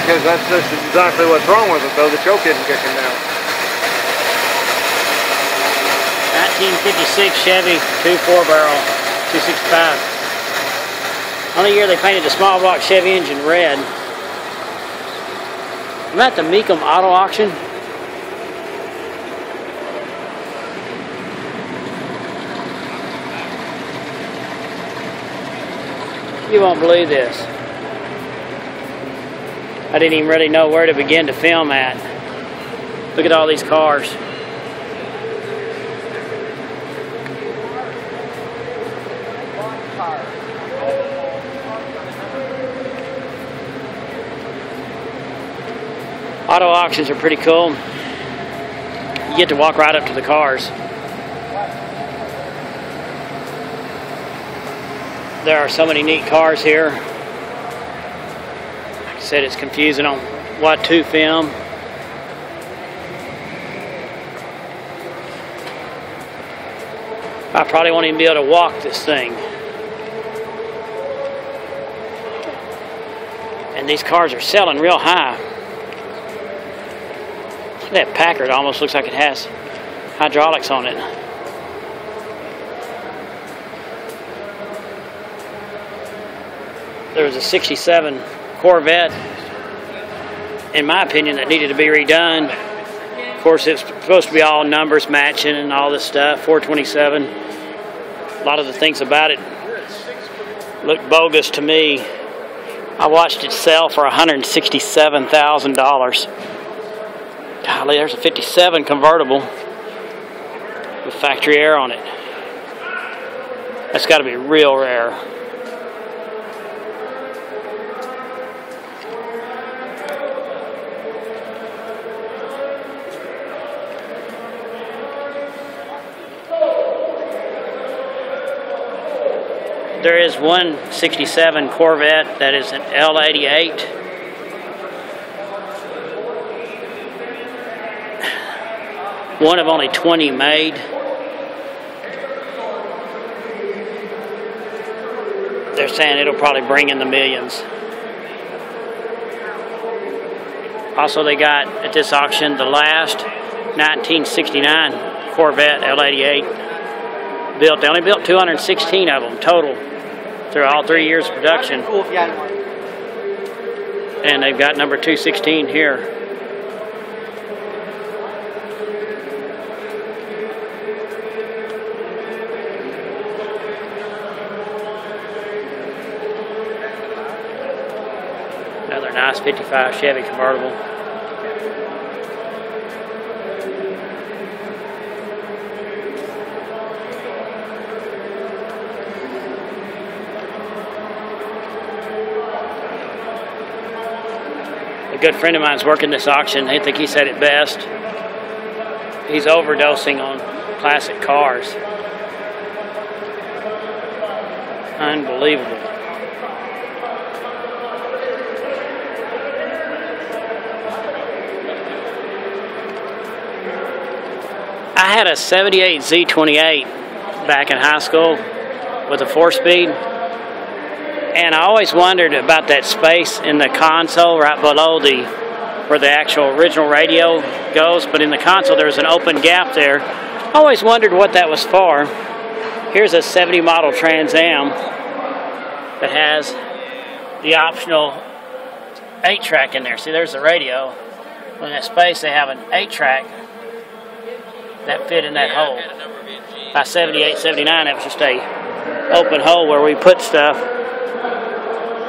because that's just exactly what's wrong with it, though. The choke isn't kicking down. 1956 Chevy 2.4 barrel 265. Only year they painted the small block Chevy engine red. I'm at the Mecum auto auction. You won't believe this. I didn't even really know where to begin to film at. Look at all these cars. Auto auctions are pretty cool. You get to walk right up to the cars. There are so many neat cars here. Like I said, it's confusing on what to film. I probably won't even be able to walk this thing. And these cars are selling real high. That Packard almost looks like it has hydraulics on it. There was a 67 Corvette, in my opinion, that needed to be redone. Of course, it's supposed to be all numbers matching and all this stuff, 427. A lot of the things about it look bogus to me. I watched it sell for $167,000. Golly, there's a 57 convertible with factory air on it. That's got to be real rare. There is one 67 Corvette that is an L88. One of only 20 made. They're saying it'll probably bring in the millions. Also, they got at this auction the last 1969 Corvette L88 built. They only built 216 of them total through all 3 years of production. And they've got number 216 here. Another nice 55 Chevy convertible. A good friend of mine is working this auction. I think he said it best. He's overdosing on classic cars. Unbelievable. I had a 78 Z28 back in high school with a 4-speed. And I always wondered about that space in the console right below where the actual original radio goes. But in the console, there's an open gap there. I always wondered what that was for. Here's a 70 model Trans Am that has the optional 8-track in there. See, there's the radio. In that space, they have an 8-track that fit in that hole. By 78, 79, that was just a open hole where we put stuff.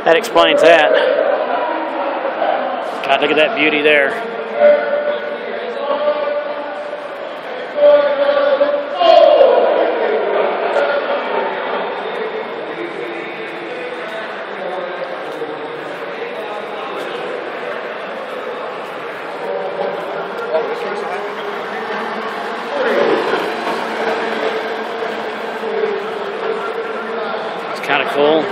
That explains that. God, look at that beauty there. It's kind of cool.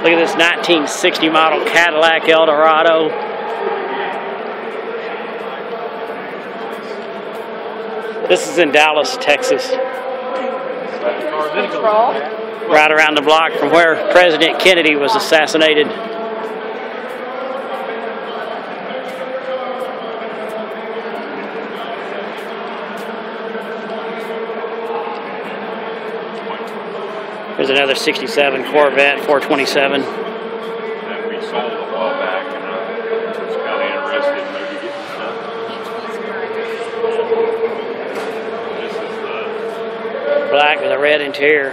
Look at this 1960 model Cadillac Eldorado. This is in Dallas, Texas. Right around the block from where President Kennedy was assassinated. Here's another 67 Corvette, 427. That we sold a while back, and I was kind of interested in maybe getting some. This is the Black with a red interior.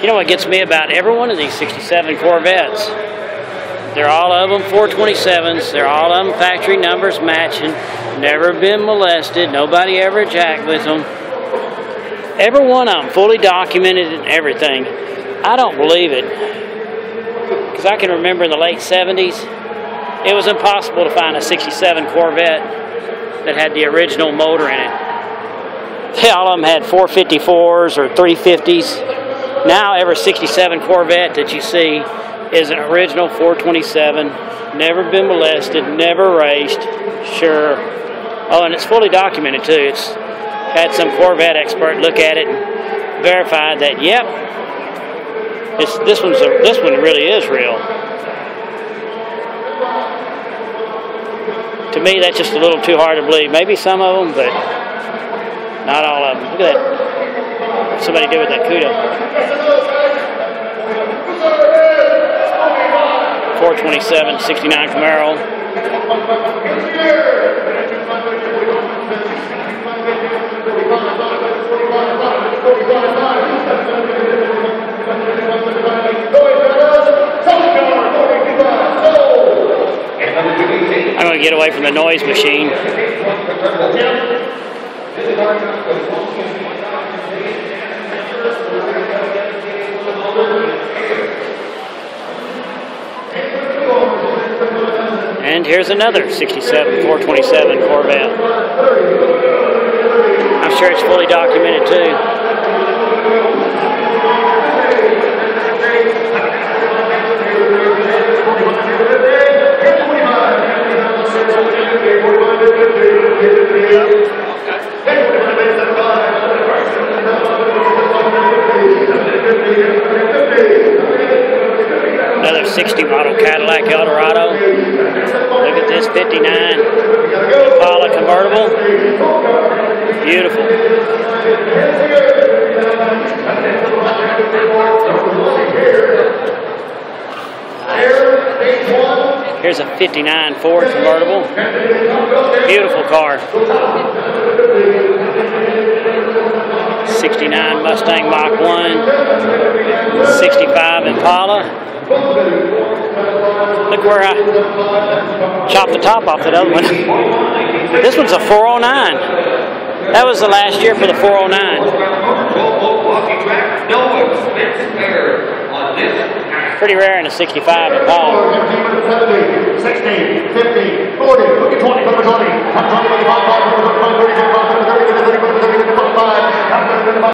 You know what gets me about every one of these 67 Corvettes? They're all of them 427s. They're all of them factory numbers matching. Never been molested. Nobody ever jacked with them. Every one of them fully documented and everything. I don't believe it. Because I can remember in the late 70s, it was impossible to find a 67 Corvette that had the original motor in it. All of them had 454s or 350s. Now every 67 Corvette that you see is an original 427, never been molested, never raced, sure. Oh, and it's fully documented too. It's had some Corvette expert look at it and verified that, yep, this one really is real. To me, that's just a little too hard to believe. Maybe some of them, but not all of them. Look at that. What somebody did with that Cuda. 427, 69 Camaro. I'm going to get away from the noise machine. And here's another 67 427 Corvette. I'm sure it's fully documented too. Another 60 model Cadillac Eldorado. Look at this 59 Impala convertible. Beautiful. Here's a 59 Ford convertible. Beautiful car. 69 Mustang Mach 1. 65 Impala. Look where I chopped the top off that other one. This one's a 409. That was the last year for the 409. Pretty rare in a 65 Impala. 16, 15, 40.